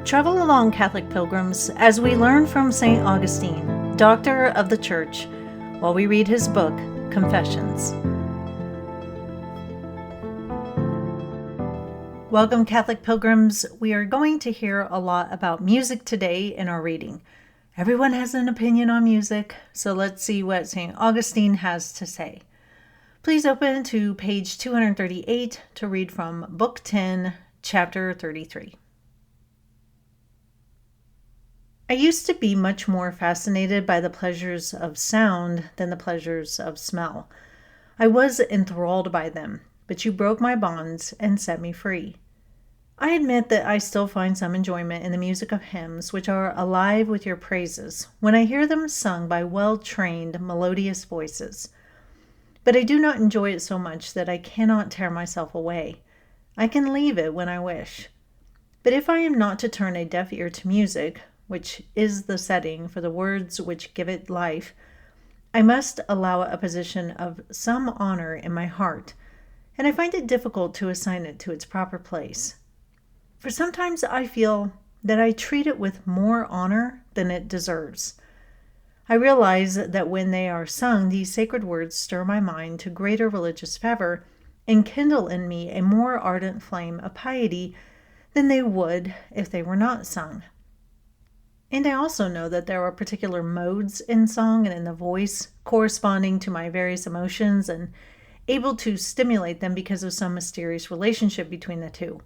Travel along, Catholic pilgrims, as we learn from St. Augustine, Doctor of the Church, while we read his book, Confessions. Welcome, Catholic pilgrims. We are going to hear a lot about music today in our reading. Everyone has an opinion on music, so let's see what St. Augustine has to say. Please open to page 238 to read from Book 10, Chapter 33. I used to be much more fascinated by the pleasures of sound than the pleasures of smell. I was enthralled by them, but you broke my bonds and set me free. I admit that I still find some enjoyment in the music of hymns which are alive with your praises when I hear them sung by well-trained, melodious voices. But I do not enjoy it so much that I cannot tear myself away. I can leave it when I wish. But if I am not to turn a deaf ear to music, which is the setting for the words which give it life, I must allow it a position of some honor in my heart, and I find it difficult to assign it to its proper place. For sometimes I feel that I treat it with more honor than it deserves. I realize that when they are sung, these sacred words stir my mind to greater religious fervor and kindle in me a more ardent flame of piety than they would if they were not sung. And I also know that there are particular modes in song and in the voice corresponding to my various emotions and able to stimulate them because of some mysterious relationship between the two.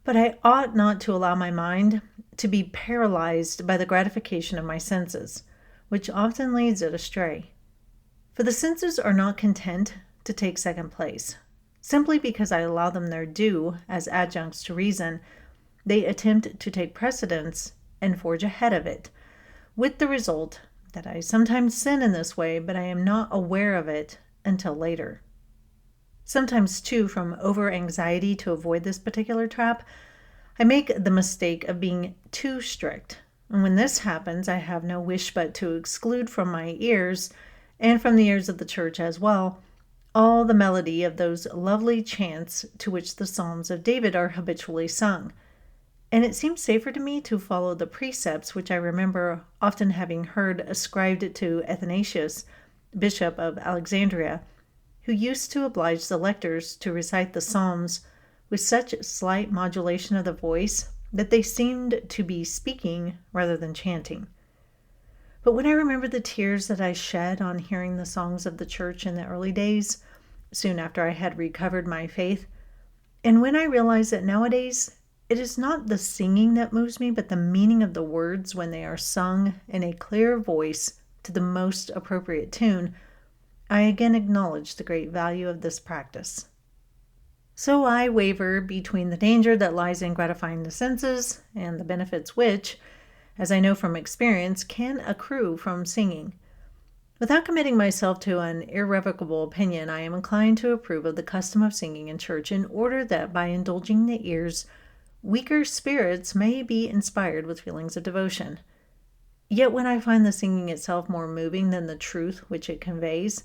But I ought not to allow my mind to be paralyzed by the gratification of my senses, which often leads it astray. For the senses are not content to take second place. Simply because I allow them their due as adjuncts to reason, they attempt to take precedence and forge ahead of it, with the result that I sometimes sin in this way, but I am not aware of it until later. Sometimes, too, from over-anxiety to avoid this particular trap, I make the mistake of being too strict. And when this happens, I have no wish but to exclude from my ears, and from the ears of the Church as well, all the melody of those lovely chants to which the Psalms of David are habitually sung. And it seems safer to me to follow the precepts which I remember often having heard ascribed to Athanasius, Bishop of Alexandria, who used to oblige the lectors to recite the Psalms with such slight modulation of the voice that they seemed to be speaking rather than chanting. But when I remember the tears that I shed on hearing the songs of the Church in the early days, soon after I had recovered my faith, and when I realize that nowadays it is not the singing that moves me, but the meaning of the words when they are sung in a clear voice to the most appropriate tune, I again acknowledge the great value of this practice. So I waver between the danger that lies in gratifying the senses and the benefits which, as I know from experience, can accrue from singing. Without committing myself to an irrevocable opinion, I am inclined to approve of the custom of singing in church in order that by indulging the ears, weaker spirits may be inspired with feelings of devotion. Yet when I find the singing itself more moving than the truth which it conveys,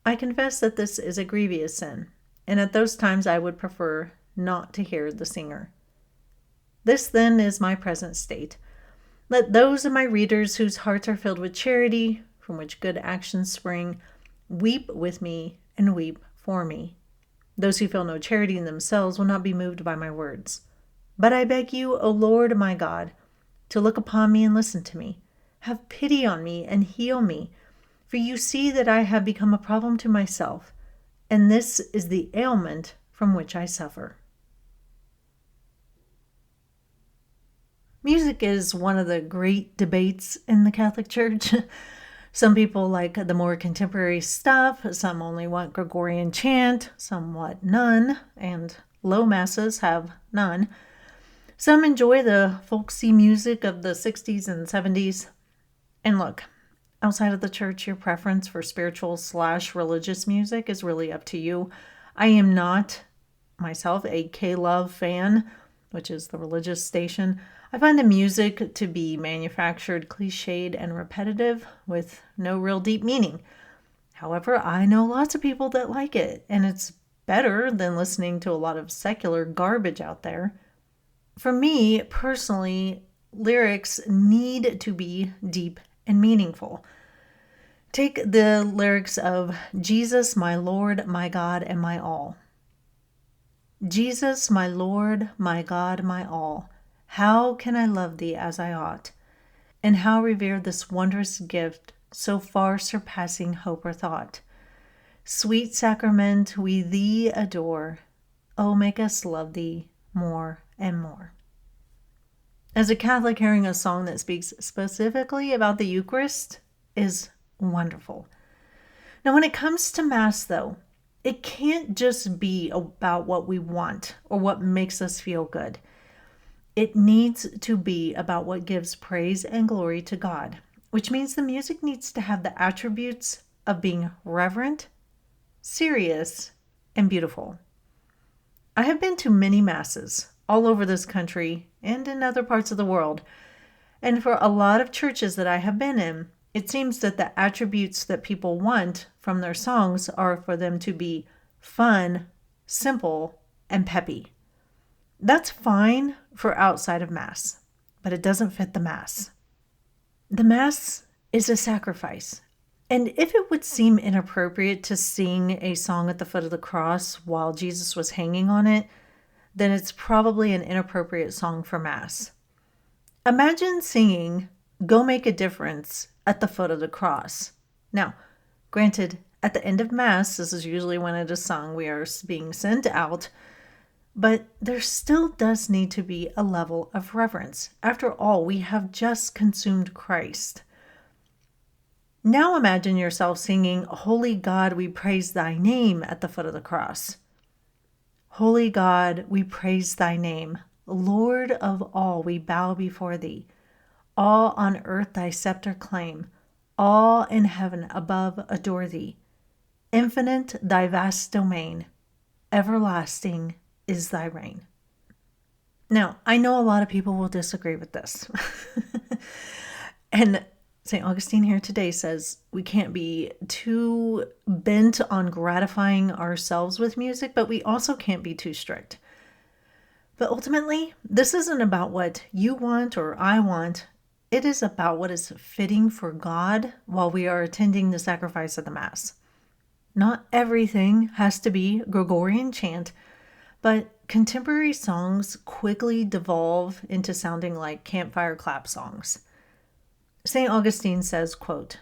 I confess that this is a grievous sin, and at those times I would prefer not to hear the singer. This then is my present state. Let those of my readers whose hearts are filled with charity, from which good actions spring, weep with me and weep for me. Those who feel no charity in themselves will not be moved by my words. But I beg you, O Lord my God, to look upon me and listen to me. Have pity on me and heal me, for you see that I have become a problem to myself, and this is the ailment from which I suffer. Music is one of the great debates in the Catholic Church. Some people like the more contemporary stuff, some only want Gregorian chant, some want none, and low masses have none. Some enjoy the folksy music of the 60s and 70s. And look, outside of the church, your preference for spiritual/religious music is really up to you. I am not, myself, a K-Love fan, which is the religious station. I find the music to be manufactured, cliched, and repetitive with no real deep meaning. However, I know lots of people that like it, and it's better than listening to a lot of secular garbage out there. For me personally, lyrics need to be deep and meaningful. Take the lyrics of Jesus, my Lord, my God, and my all. Jesus, my Lord, my God, my all, how can I love thee as I ought? And how revere this wondrous gift, so far surpassing hope or thought? Sweet sacrament, we thee adore. Oh, make us love thee more and more. As a Catholic, hearing a song that speaks specifically about the Eucharist is wonderful. Now, when it comes to Mass, though, it can't just be about what we want or what makes us feel good. It needs to be about what gives praise and glory to God, which means the music needs to have the attributes of being reverent, serious, and beautiful. I have been to many Masses all over this country and in other parts of the world, and for a lot of churches that I have been in, it seems that the attributes that people want from their songs are for them to be fun, simple, and peppy. That's fine for outside of Mass, but it doesn't fit the Mass. The Mass is a sacrifice. And if it would seem inappropriate to sing a song at the foot of the cross while Jesus was hanging on it, then it's probably an inappropriate song for Mass. Imagine singing Go Make a Difference at the foot of the cross. Now, granted, at the end of Mass, this is usually when it is sung, we are being sent out, but there still does need to be a level of reverence. After all, we have just consumed Christ. Now imagine yourself singing, Holy God, we praise thy name at the foot of the cross. Holy God, we praise thy name. Lord of all, we bow before thee. All on earth thy scepter claim. All in heaven above adore thee. Infinite thy vast domain. Everlasting is thy reign. Now, I know a lot of people will disagree with this. And St. Augustine here today says we can't be too bent on gratifying ourselves with music, but we also can't be too strict. But ultimately, this isn't about what you want or I want. It is about what is fitting for God while we are attending the sacrifice of the Mass. Not everything has to be Gregorian chant, but contemporary songs quickly devolve into sounding like campfire clap songs. St. Augustine says, quote,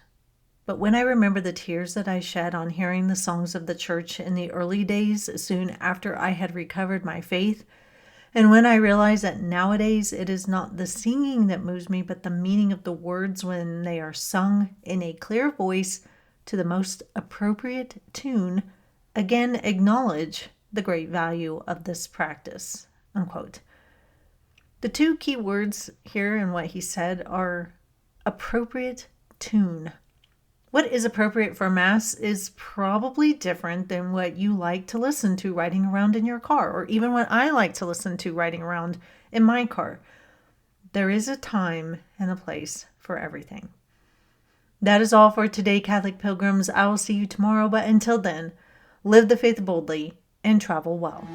"But when I remember the tears that I shed on hearing the songs of the church in the early days soon after I had recovered my faith, and when I realize that nowadays it is not the singing that moves me, but the meaning of the words when they are sung in a clear voice to the most appropriate tune, again acknowledge the great value of this practice." Unquote. The two key words here in what he said are appropriate tune. What is appropriate for Mass is probably different than what you like to listen to riding around in your car, or even what I like to listen to riding around in my car. There is a time and a place for everything. That is all for today, Catholic Pilgrims. I will see you tomorrow, but until then, live the faith boldly and travel well.